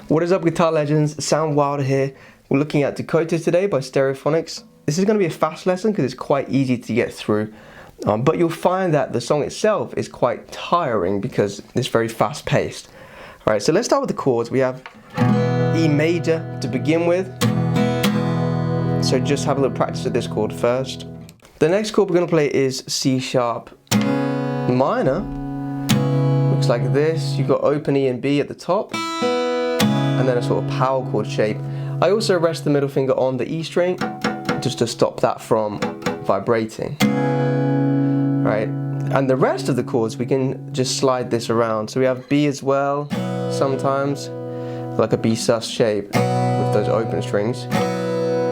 What is up, guitar legends? Sound Wilder here. We're looking at Dakota today by Stereophonics. This is going to be a fast lesson because it's quite easy to get through. But you'll find that the song itself is quite tiring because it's very fast paced. Alright, so let's start with the chords. We have E major to begin with. So just have a little practice with this chord first. The next chord we're going to play is C sharp minor. Looks like this. You've got open E and B at the top, and then a sort of power chord shape. I also rest the middle finger on the E string just to stop that from vibrating. Right, and the rest of the chords we can just slide this around. So we have B as well, sometimes, like a B sus shape with those open strings.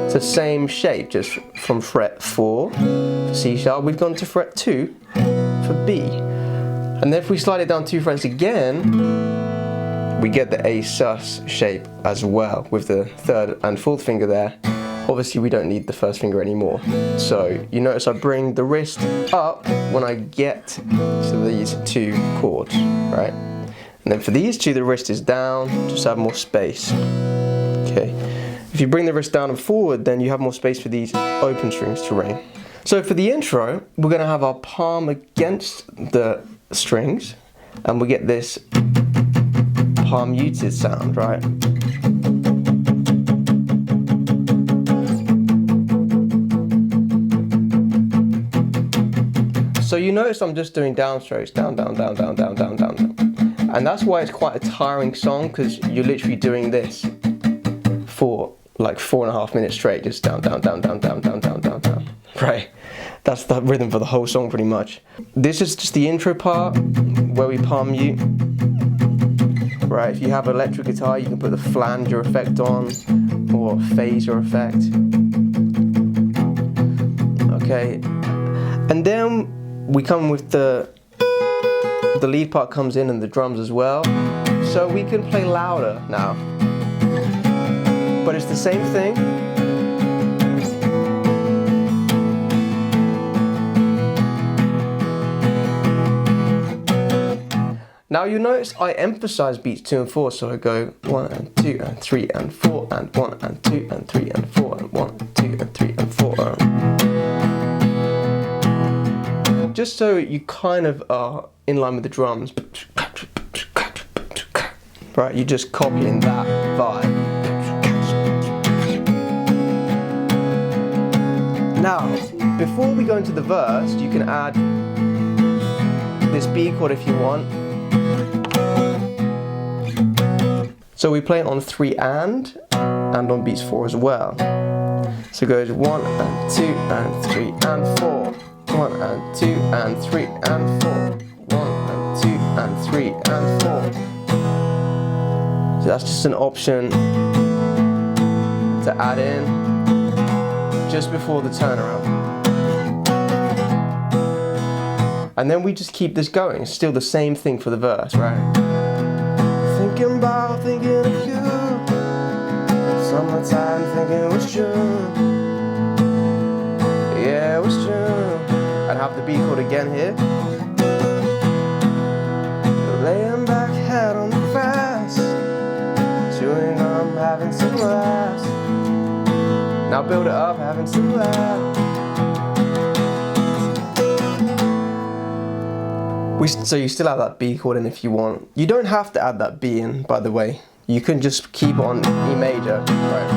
It's the same shape, just from fret 4 for C sharp, we've gone to fret 2 for B. And then if we slide it down 2 frets again, we get the A sus shape as well with the third and fourth finger there. Obviously we don't need the first finger anymore. So you notice I bring the wrist up when I get to these two chords, right? And then for these two the wrist is down, just have more space. Okay. If you bring the wrist down and forward, then you have more space for these open strings to ring. So for the intro, we're going to have our palm against the strings, and we get this palm muted sound, right? So you notice I'm just doing downstrokes, down, down, down, down, down, down, down, down. And that's why it's quite a tiring song, because you're literally doing this for like 4.5 minutes straight, just down, down, down, down, down, down, down, down, down. Right? That's the rhythm for the whole song pretty much. This is just the intro part where we palm mute. Right, if you have an electric guitar, you can put the flanger effect on, or phaser effect. Okay, and then we come with the lead part comes in and the drums as well. So we can play louder now. But it's the same thing. Now you notice I emphasize beats 2 and 4, so I go 1 and 2 and 3 and 4 and 1 and 2 and 3 and 4 and 1 and 2 and 3 and 4. Just so you kind of are in line with the drums. Right, you're just copying that vibe. Now, before we go into the verse, you can add this B chord if you want. So we play it on 3 and on beats 4 as well. So it goes 1 and 2 and 3 and 4. 1 and 2 and 3 and 4. 1 and 2 and 3 and 4. So that's just an option to add in just before the turnaround. And then we just keep this going. It's still the same thing for the verse, right? Thinking of you. Summertime thinking it was June. Yeah, it was June. And have the B chord again here. Laying back, head on the grass, chewing gum, having some laughs. Now build it up, having some laughs. So you still have that B chord in if you want. You don't have to add that B in, by the way. You can just keep it on E major, right?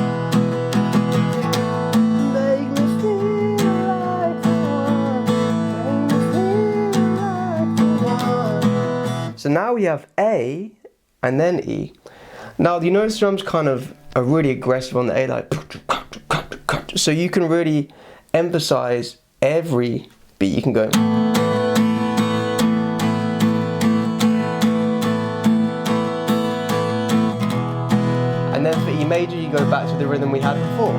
Make me feel like the one. Make me feel like the one. So now we have A and then E. Now you notice drums kind of are really aggressive on the A, like, so you can really emphasize every beat. You can go. And then for E major, you go back to the rhythm we had before.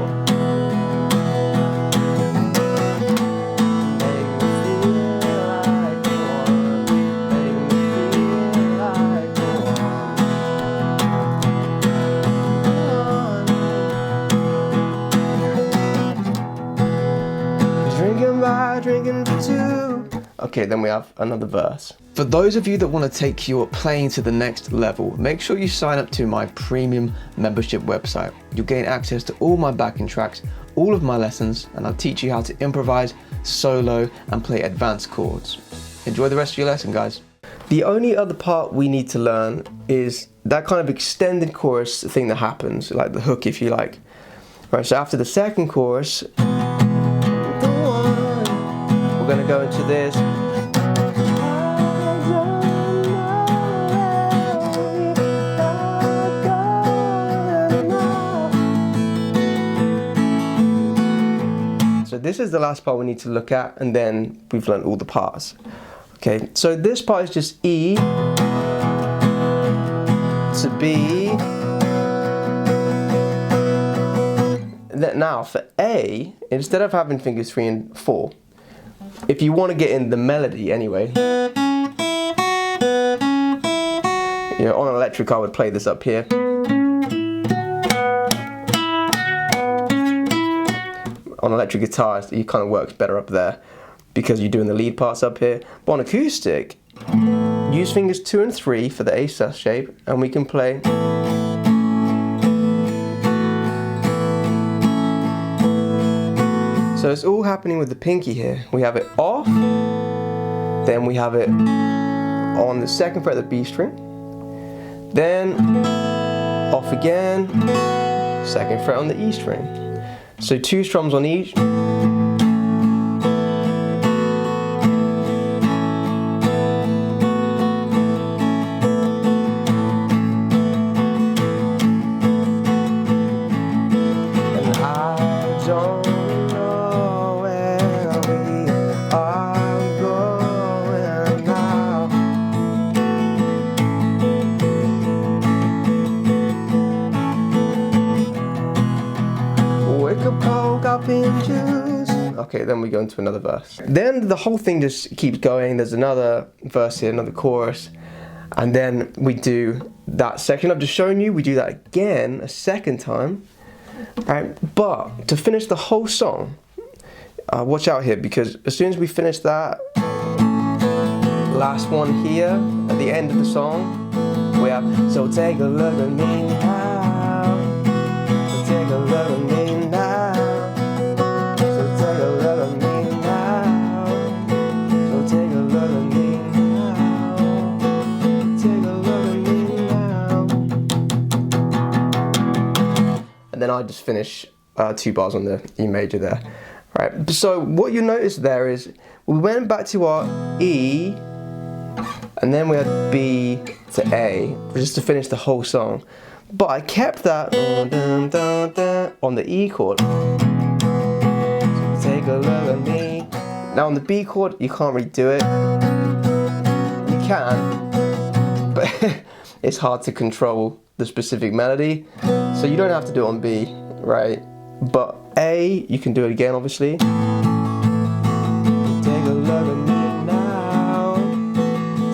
Drinking for 2. Okay, then we have another verse. For those of you that want to take your playing to the next level, make sure you sign up to my premium membership website. You'll gain access to all my backing tracks, all of my lessons, and I'll teach you how to improvise, solo, and play advanced chords. Enjoy the rest of your lesson, guys. The only other part we need to learn is that kind of extended chorus thing that happens, like the hook if you like. Right, so after the second chorus, we're going to go into this. So this is the last part we need to look at, and then we've learned all the parts. Okay, so this part is just E to B. Now for A, instead of having fingers 3 and 4, if you want to get in the melody anyway, you know, on an electric I would play this up here. On electric guitar, it kind of works better up there because you're doing the lead parts up here. But on acoustic, use fingers 2 and 3 for the A sus shape, and we can play. So it's all happening with the pinky here. We have it off, then we have it on the second fret of the B string, then off again, second fret on the E string. So 2 strums on each. Okay, then we go into another verse. Then the whole thing just keeps going. There's another verse here, another chorus, and then we do that section I've just shown you. We do that again a second time. Right, but to finish the whole song, watch out here, because as soon as we finish that last one here at the end of the song, we have so take a look at me now, so take a look at me now. Then I just finish 2 bars on the E major there. Right, so what you notice there is we went back to our E, and then we had B to A, just to finish the whole song. But I kept that on the E chord. So take a look at me. Now on the B chord, you can't really do it. You can, but it's hard to control the specific melody, so you don't have to do it on B, right? But A, you can do it again, obviously. Take a look at me now,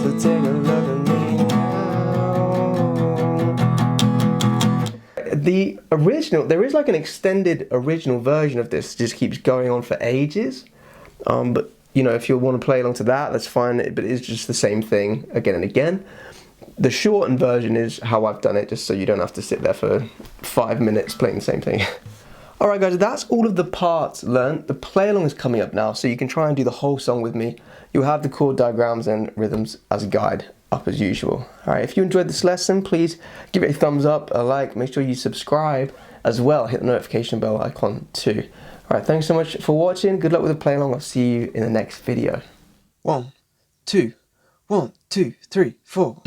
so take a look at me now. The original, there is like an extended original version of this, just keeps going on for ages. But you know, if you want to play along to that, that's fine, but it's just the same thing again and again. The shortened version is how I've done it, just so you don't have to sit there for 5 minutes playing the same thing. Alright guys, that's all of the parts learnt. The play along is coming up now, so you can try and do the whole song with me. You'll have the chord diagrams and rhythms as a guide up as usual. Alright, if you enjoyed this lesson, please give it a thumbs up, a like, make sure you subscribe as well, hit the notification bell icon too. Alright, thanks so much for watching, good luck with the play along, I'll see you in the next video. 1, 2, 1, 2, 3, 4.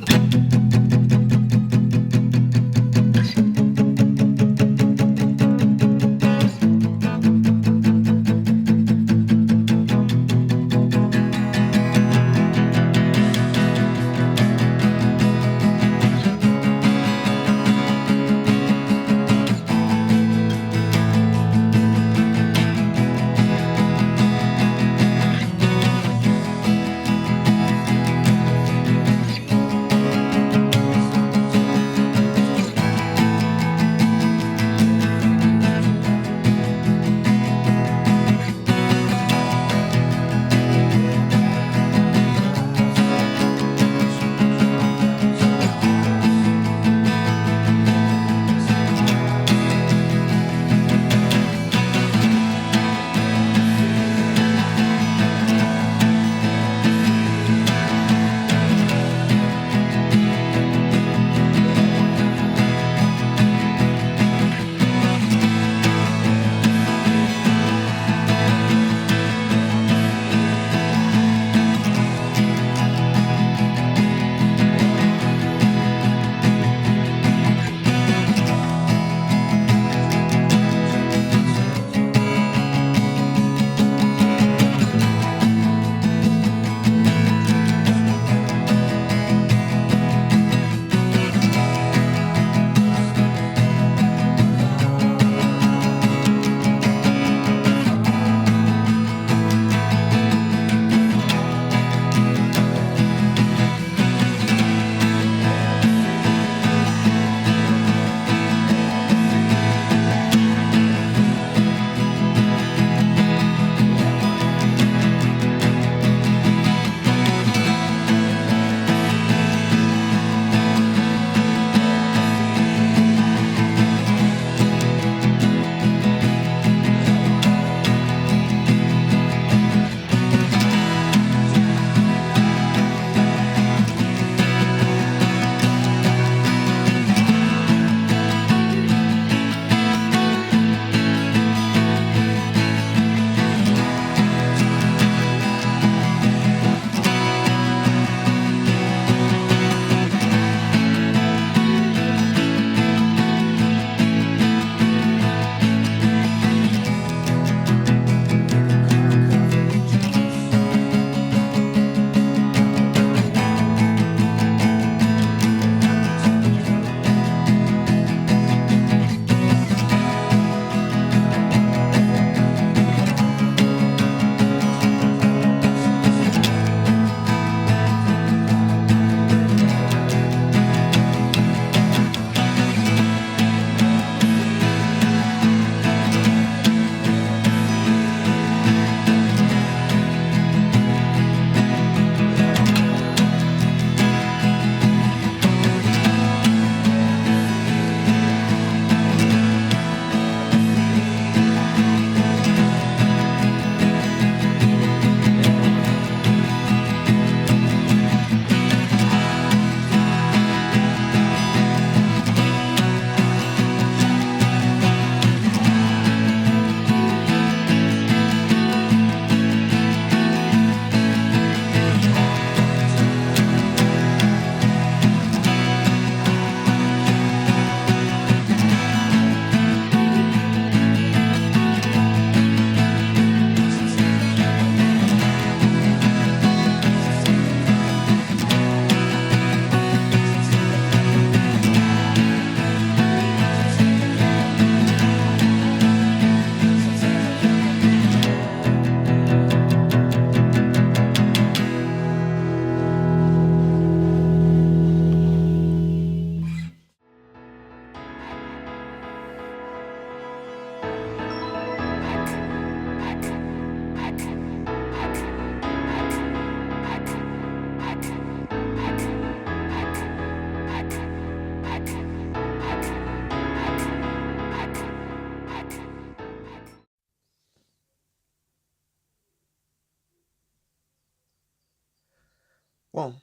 1,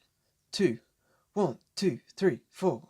2, 1, 2, 3, 4.